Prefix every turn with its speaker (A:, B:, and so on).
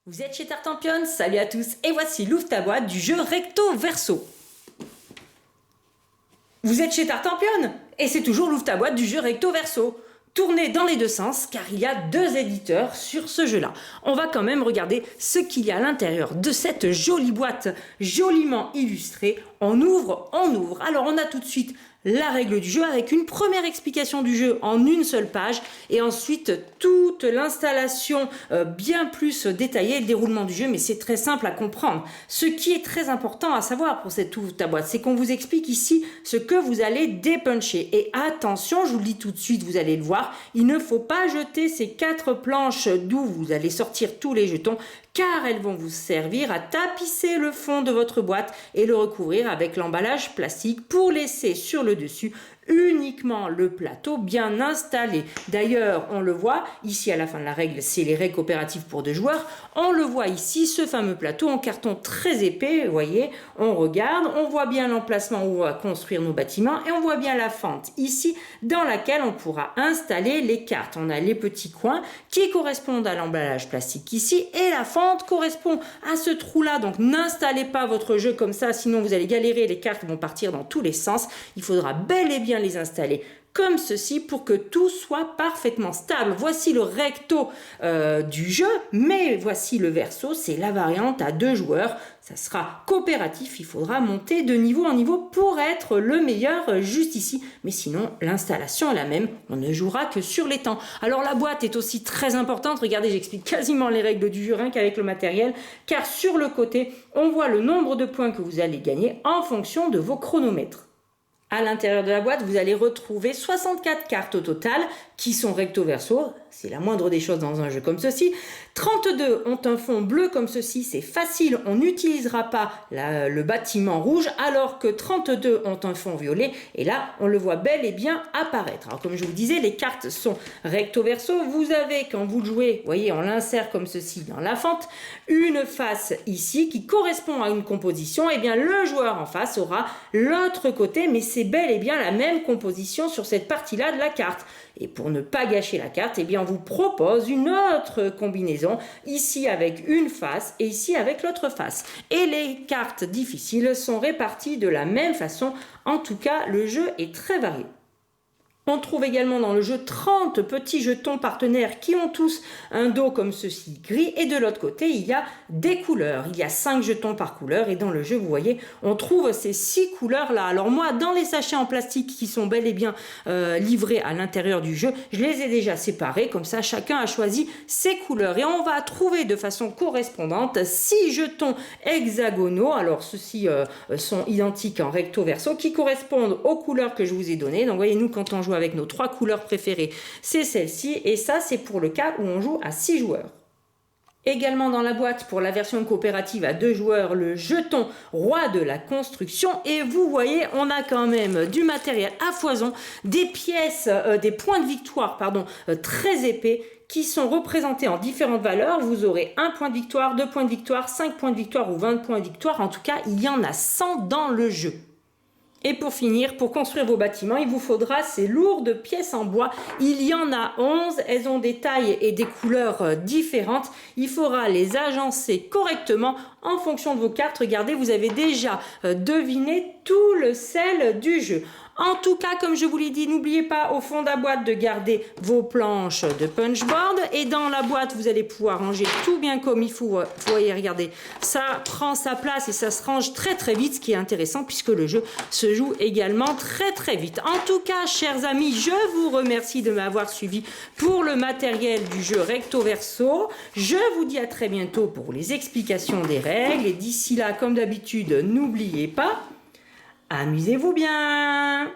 A: Vous êtes chez Tartampion, salut à tous, et voici l'ouvre ta boîte du jeu Recto Verso. Vous êtes chez Tartampion, et c'est toujours l'ouvre ta boîte du jeu Recto Verso. Tournez dans les deux sens, car il y a deux éditeurs sur ce jeu-là. On va quand même regarder ce qu'il y a à l'intérieur de cette jolie boîte, joliment illustrée. On ouvre. Alors on a tout de suite la règle du jeu avec une première explication du jeu en une seule page et ensuite toute l'installation bien plus détaillée, le déroulement du jeu, mais c'est très simple à comprendre. Ce qui est très important à savoir pour cette ouvre ta boîte, c'est qu'on vous explique ici ce que vous allez dépuncher. Et attention, je vous le dis tout de suite, vous allez le voir, il ne faut pas jeter ces 4 planches d'où vous allez sortir tous les jetons, car elles vont vous servir à tapisser le fond de votre boîte et le recouvrir avec l'emballage plastique pour laisser sur le dessus uniquement le plateau bien installé. D'ailleurs, on le voit ici à la fin de la règle, c'est les règles coopératives pour 2 joueurs. On le voit ici, ce fameux plateau en carton très épais, vous voyez, on regarde, on voit bien l'emplacement où on va construire nos bâtiments et on voit bien la fente ici dans laquelle on pourra installer les cartes. On a les petits coins qui correspondent à l'emballage plastique ici et la fente correspond à ce trou-là. Donc n'installez pas votre jeu comme ça, sinon vous allez galérer, les cartes vont partir dans tous les sens. Il faudra bel et bien les installer comme ceci pour que tout soit parfaitement stable. Voici le recto du jeu, mais voici le verso, c'est la variante à 2 joueurs. Ça sera coopératif, il faudra monter de niveau en niveau pour être le meilleur juste ici. Mais sinon, l'installation est la même, on ne jouera que sur les temps. Alors la boîte est aussi très importante, regardez, j'explique quasiment les règles du jeu rien qu'avec le matériel, car sur le côté, on voit le nombre de points que vous allez gagner en fonction de vos chronomètres. À l'intérieur de la boîte, vous allez retrouver 64 cartes au total qui sont recto verso, c'est la moindre des choses dans un jeu comme ceci. 32 ont un fond bleu comme ceci, c'est facile, on n'utilisera pas le bâtiment rouge, alors que 32 ont un fond violet, et là, on le voit bel et bien apparaître. Alors comme je vous disais, les cartes sont recto verso, vous avez, quand vous jouez, vous voyez, on l'insère comme ceci dans la fente, une face ici qui correspond à une composition, et bien le joueur en face aura l'autre côté, mais c'est bel et bien la même composition sur cette partie-là de la carte. Et pour ne pas gâcher la carte, eh bien on vous propose une autre combinaison, ici avec une face et ici avec l'autre face. Et les cartes difficiles sont réparties de la même façon, en tout cas le jeu est très varié. On trouve également dans le jeu 30 petits jetons partenaires qui ont tous un dos comme ceci gris, et de l'autre côté il y a des couleurs, il y a 5 jetons par couleur, et dans le jeu vous voyez on trouve ces 6 couleurs là. Alors moi dans les sachets en plastique qui sont bel et bien livrés à l'intérieur du jeu, je les ai déjà séparés, comme ça chacun a choisi ses couleurs, et on va trouver de façon correspondante 6 jetons hexagonaux. Alors ceux-ci sont identiques en recto verso, qui correspondent aux couleurs que je vous ai données. Donc voyez, nous quand on joue avec nos 3 couleurs préférées, c'est celle-ci, et ça c'est pour le cas où on joue à 6 joueurs. Également dans la boîte pour la version coopérative à 2 joueurs, le jeton roi de la construction, et vous voyez on a quand même du matériel à foison, des pièces, des points de victoire très épais qui sont représentés en différentes valeurs. Vous aurez 1 point de victoire, 2 points de victoire, 5 points de victoire ou 20 points de victoire. En tout cas il y en a 100 dans le jeu. Et pour finir, pour construire vos bâtiments, il vous faudra ces lourdes pièces en bois. Il y en a 11, elles ont des tailles et des couleurs différentes. Il faudra les agencer correctement en fonction de vos cartes. Regardez, vous avez déjà deviné tout le sel du jeu. En tout cas, comme je vous l'ai dit, n'oubliez pas au fond de la boîte de garder vos planches de punchboard. Et dans la boîte, vous allez pouvoir ranger tout bien comme il faut. Vous voyez, regardez, ça prend sa place et ça se range très très vite, ce qui est intéressant puisque le jeu se joue également très très vite. En tout cas, chers amis, je vous remercie de m'avoir suivi pour le matériel du jeu Recto Verso. Je vous dis à très bientôt pour les explications des règles. Et d'ici là, comme d'habitude, n'oubliez pas, amusez-vous bien!